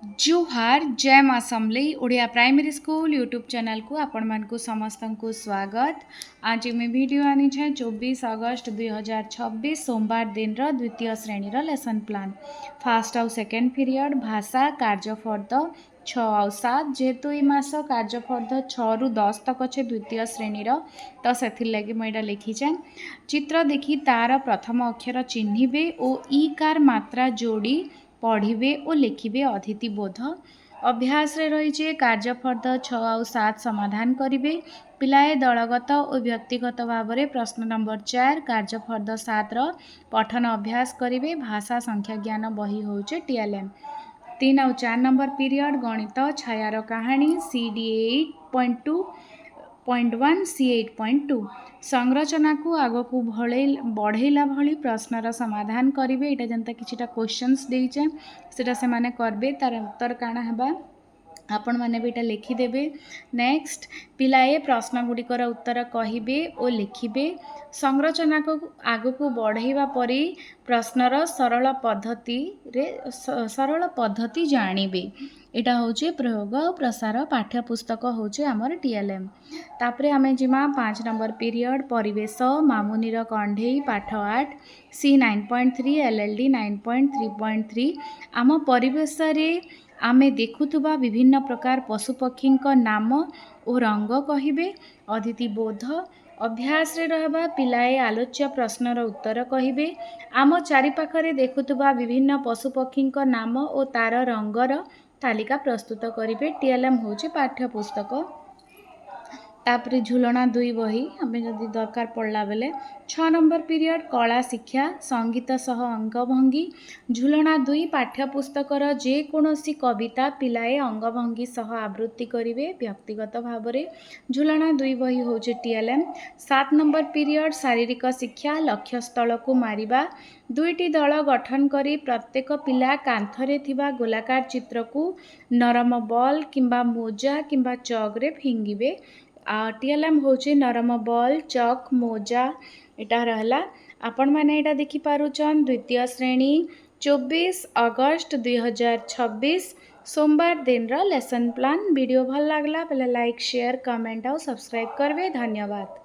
जुहार जय माँ Samalei Odia primary school YouTube channel को आपण मानकु समस्त को स्वागत। आज मैं वीडियो आनी छे 24 अगस्त 2026 सोमवार दिन रो द्वितीय श्रेणी रो लेसन प्लान फास्ट आउ सेकेंड पीरियड भाषा कार्यफर्द 6 आउ 7 जेहेतु ये मास कार्यफर्द 6 रु 10 तक अच्छे द्वितीय श्रेणी रो तो से लगी मुझे लिखीचे चित्र देखी तार प्रथम अक्षर चिन्हिबे और ई कार मात्रा जोड़ी पढ़े और लिखे अतिथि बोध अभ्यास रे रही कार्यफर्द 6 आउ 7 समाधान करेंगे पिलाए दलगत और व्यक्तिगत भाव में प्रश्न नंबर 4 कार्यफर्द 7 रो पठन अभ्यास करेंगे भाषा संख्या ज्ञान बही हूँ TLM 3 आउ 4 नंबर पीरियड गणित छायार कहानी CD 8.2.1 C 8.2 संरचना को आग को बढ़ेला भली प्रश्नर समाधान करेंगे यहाँ जनता किछिटा क्वेश्चंस देचे सेटा से माने करबे तार उत्तर काना हेबा आपण मैंने भी इटा लिखिदेवे। नेक्स्ट पिलाए प्रश्न गुड़िकर उत्तर कहे और लिखे संरचना को आग को बढ़ाइबा परी प्रश्नर सरल पद्धति जानवे यहाँ हूँ प्रयोग और प्रसार पाठ्यपुस्तक हूँ आमर TLM तापरे आमे जिमा 5 नंबर पीरियड परिवेश मामुनीर कंढे पाठ 8 C 9.3 LLD 9.3.3 आम परिवेश रे आमे देखुथुबा विभिन्न प्रकार पशुपक्षी नाम और रंग कहिबे अतिथि बोध अभ्यास रे रहबा पिलाए आलोच्य प्रश्नर उत्तर कहिबे आम चारिपाखरे देखुथुबा विभिन्न पशुपक्षी नाम और तार रंगर तालिका प्रस्तुत करिवे TLM होची पाठ्यपुस्तक तापरे झुलना 2 बही आम जदि दरकार पड़ला बेले 6 नंबर पीरियड कला शिक्षा संगीत सह अंगभंगी झुलना 2 पाठ्यपुस्तकर जेकोसी कविता पिलाए अंगभंगी सह आवृत्ति करेंगे व्यक्तिगत भाव में झुलना 2 बही हूँ TLM 7 नंबर पीरियड शारीरिक शिक्षा लक्ष्यस्थल को मारिबा 2टी दल गठन करी प्रत्येक पिला कांथरे थिबा गोलाकार चित्र को नरम बॉल किंबा मोजा किंबा चक रे फिंगिबे TLM हूँ नरम बॉल चक मोजा इटा रहला आपण मैंने इटा देखि पारुचन द्वितीय श्रेणी 24 अगस्त 2026 सोमवार दिन रा लेसन प्लान वीडियो भल लागला पहले लाइक शेयर कमेंट और सब्सक्राइब करबे। धन्यवाद।